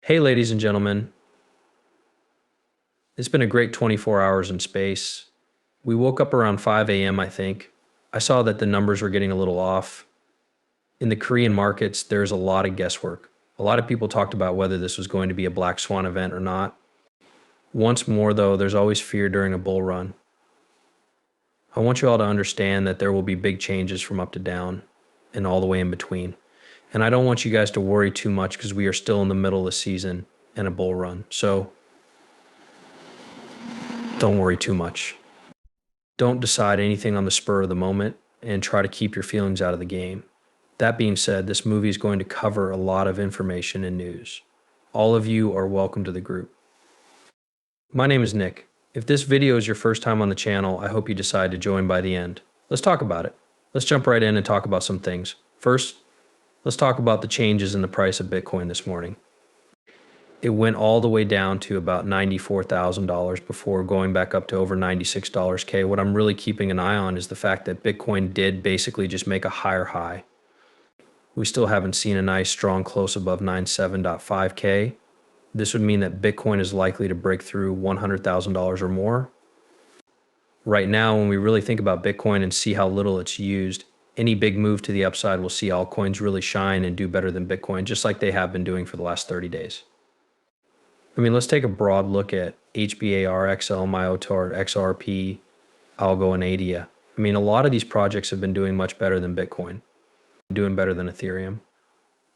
Hey, ladies and gentlemen. It's been a great 24 hours in space. We woke up around 5 a.m., I think. I saw that the numbers were getting a little off. In the Korean markets, there's a lot of guesswork. A lot of people talked about whether this was going to be a black swan event or not. Once more, though, there's always fear during a bull run. I want you all to understand that there will be big changes from up to down and all the way in between. And I don't want you guys to worry too much because we are still in the middle of the season and a bull run. So don't worry too much. Don't decide anything on the spur of the moment and try to keep your feelings out of the game. That being said, this movie is going to cover a lot of information and news. All of you are welcome to the group. My name is Nick. If this video is your first time on the channel, I hope you decide to join by the end. Let's talk about it. Let's jump right in and talk about some things. First, let's talk about the changes in the price of Bitcoin this morning. It went all the way down to about $94,000 before going back up to over $96 K. What I'm really keeping an eye on is the fact that Bitcoin did basically just make a higher high. We still haven't seen a nice strong close above 97.5 K. This would mean that Bitcoin is likely to break through $100,000 or more. Right now, when we really think about Bitcoin and see how little it's used, any big move to the upside will see altcoins really shine and do better than Bitcoin, just like they have been doing for the last 30 days. I mean, let's take a broad look at HBAR, XL, Myotard, XRP, Algo, and ADIA. I mean, a lot of these projects have been doing much better than Bitcoin, doing better than Ethereum.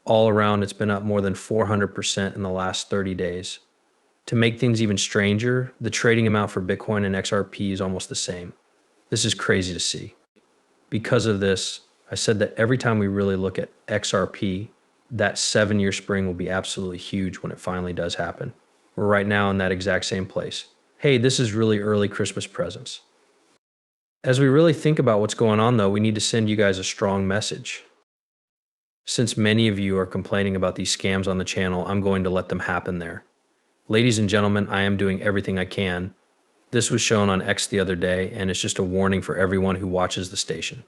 All around, it's been up more than 400% in the last 30 days. To make things even stranger, the trading amount for Bitcoin and XRP is almost the same. This is crazy to see. Because of this, I said that every time we really look at XRP, that 7-year spring will be absolutely huge when it finally does happen. We're right now in that exact same place. Hey, this is really early Christmas presents. As we really think about what's going on, though, we need to send you guys a strong message. Since many of you are complaining about these scams on the channel, I'm going to let them happen there. Ladies and gentlemen, I am doing everything I can. This was shown on X the other day, and it's just a warning for everyone who watches the station.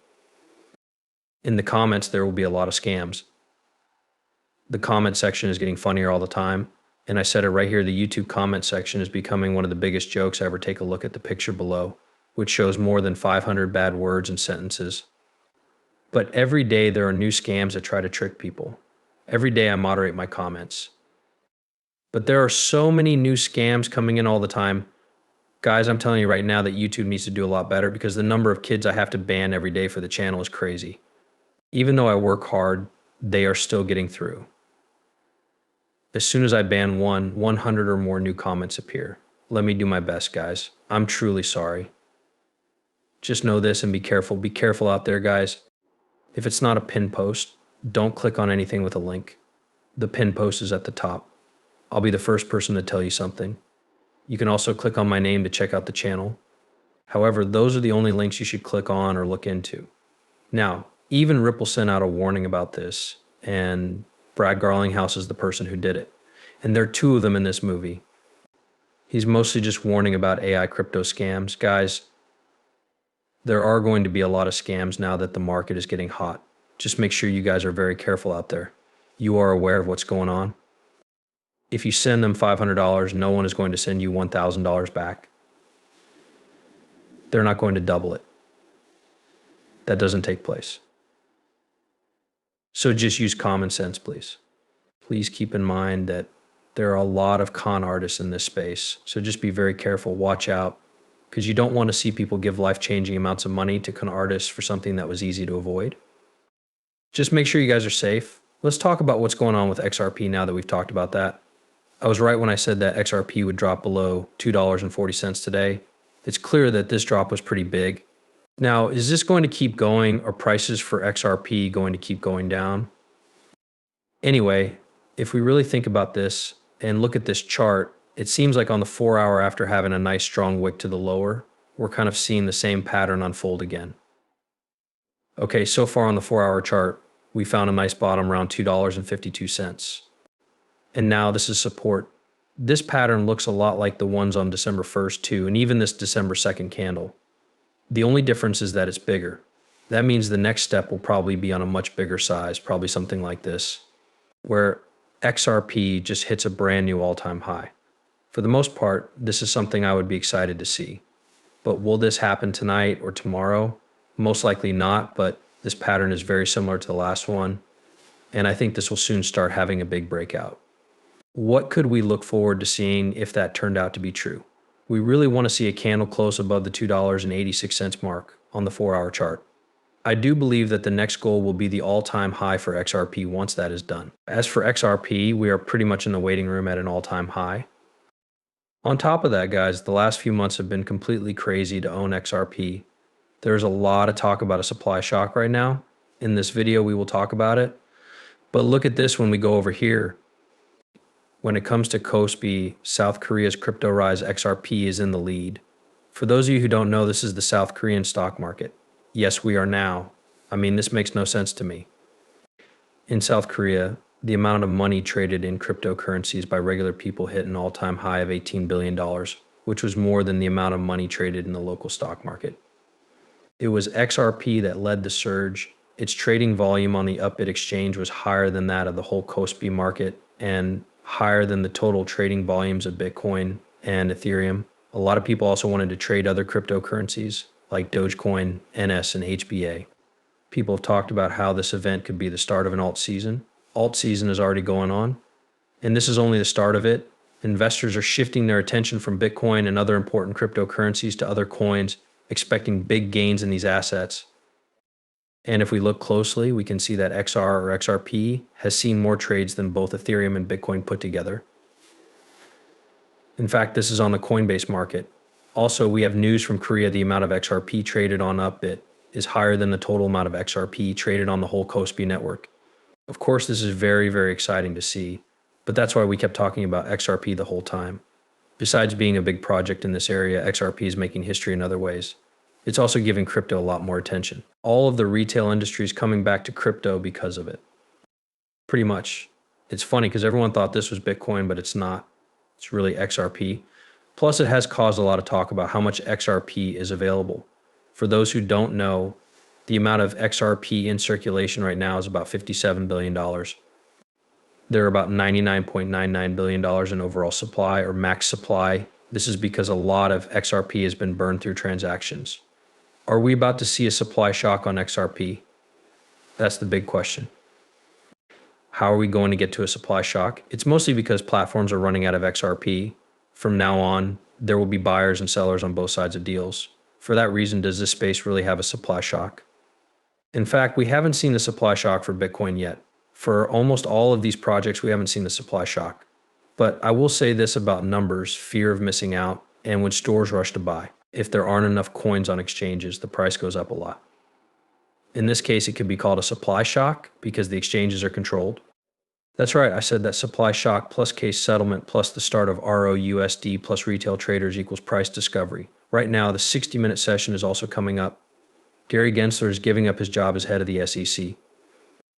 In the comments, there will be a lot of scams. The comment section is getting funnier all the time. And I said it right here, the YouTube comment section is becoming one of the biggest jokes ever. Take a look at the picture below, which shows more than 500 bad words and sentences. But every day there are new scams that try to trick people. Every day I moderate my comments. But there are so many new scams coming in all the time. Guys, I'm telling you right now that YouTube needs to do a lot better because the number of kids I have to ban every day for the channel is crazy. Even though I work hard, they are still getting through. As soon as I ban one, 100 or more new comments appear. Let me do my best, guys. I'm truly sorry. Just know this and be careful. Be careful out there, guys. If it's not a pinned post, don't click on anything with a link. The pinned post is at the top. I'll be the first person to tell you something. You can also click on my name to check out the channel. However, those are the only links you should click on or look into. Now, even Ripple sent out a warning about this, and Brad Garlinghouse is the person who did it. And there are two of them in this movie. He's mostly just warning about AI crypto scams. Guys, there are going to be a lot of scams now that the market is getting hot. Just make sure you guys are very careful out there. You are aware of what's going on. If you send them $500, no one is going to send you $1,000 back. They're not going to double it. That doesn't take place. So just use common sense, please. Please keep in mind that there are a lot of con artists in this space. So just be very careful, watch out, because you don't want to see people give life-changing amounts of money to con artists for something that was easy to avoid. Just make sure you guys are safe. Let's talk about what's going on with XRP now that we've talked about that. I was right when I said that XRP would drop below $2.40 today. It's clear that this drop was pretty big. Now, is this going to keep going? Are prices for XRP going to keep going down? Anyway, if we really think about this and look at this chart, it seems like on the 4-hour after having a nice strong wick to the lower, we're kind of seeing the same pattern unfold again. Okay, so far on the 4-hour chart, we found a nice bottom around $2.52. And now this is support. This pattern looks a lot like the ones on December 1st too, and even this December 2nd candle. The only difference is that it's bigger. That means the next step will probably be on a much bigger size, probably something like this, where XRP just hits a brand new all-time high. For the most part, this is something I would be excited to see. But will this happen tonight or tomorrow? Most likely not, but this pattern is very similar to the last one, and I think this will soon start having a big breakout. What could we look forward to seeing if that turned out to be true? We really want to see a candle close above the $2.86 mark on the 4-hour chart. I do believe that the next goal will be the all-time high for XRP once that is done. As for XRP, we are pretty much in the waiting room at an all-time high. On top of that, guys, the last few months have been completely crazy to own XRP. There's a lot of talk about a supply shock right now. In this video, we will talk about it. But look at this when we go over here. When it comes to KOSPI, South Korea's crypto rise XRP is in the lead. For those of you who don't know, this is the South Korean stock market. Yes, we are now. I mean, this makes no sense to me. In South Korea, the amount of money traded in cryptocurrencies by regular people hit an all-time high of $18 billion, which was more than the amount of money traded in the local stock market. It was XRP that led the surge. Its trading volume on the Upbit exchange was higher than that of the whole KOSPI market and higher than the total trading volumes of Bitcoin and Ethereum. A lot of people also wanted to trade other cryptocurrencies like Dogecoin, NS, and HBA. People have talked about how this event could be the start of an alt season. Alt season is already going on, and this is only the start of it. Investors are shifting their attention from Bitcoin and other important cryptocurrencies to other coins, expecting big gains in these assets. And if we look closely, we can see that XR or XRP has seen more trades than both Ethereum and Bitcoin put together. In fact, this is on the Coinbase market. Also, we have news from Korea. The amount of XRP traded on Upbit is higher than the total amount of XRP traded on the whole KOSPI network. Of course, this is very, very exciting to see, but that's why we kept talking about XRP the whole time. Besides being a big project in this area, XRP is making history in other ways. It's also giving crypto a lot more attention. All of the retail industry is coming back to crypto because of it. Pretty much. It's funny because everyone thought this was Bitcoin, but it's not. It's really XRP. Plus, it has caused a lot of talk about how much XRP is available. For those who don't know, the amount of XRP in circulation right now is about $57 billion. There are about $99.99 billion in overall supply or max supply. This is because a lot of XRP has been burned through transactions. Are we about to see a supply shock on XRP? That's the big question. How are we going to get to a supply shock? It's mostly because platforms are running out of XRP. From now on, there will be buyers and sellers on both sides of deals. For that reason, does this space really have a supply shock? In fact, we haven't seen the supply shock for Bitcoin yet. For almost all of these projects, we haven't seen the supply shock. But I will say this about numbers, fear of missing out, and when stores rush to buy. If there aren't enough coins on exchanges, the price goes up a lot. In this case, it could be called a supply shock because the exchanges are controlled. That's right, I said that supply shock plus case settlement plus the start of ROUSD plus retail traders equals price discovery. Right now, the 60-minute session is also coming up. Gary Gensler is giving up his job as head of the SEC.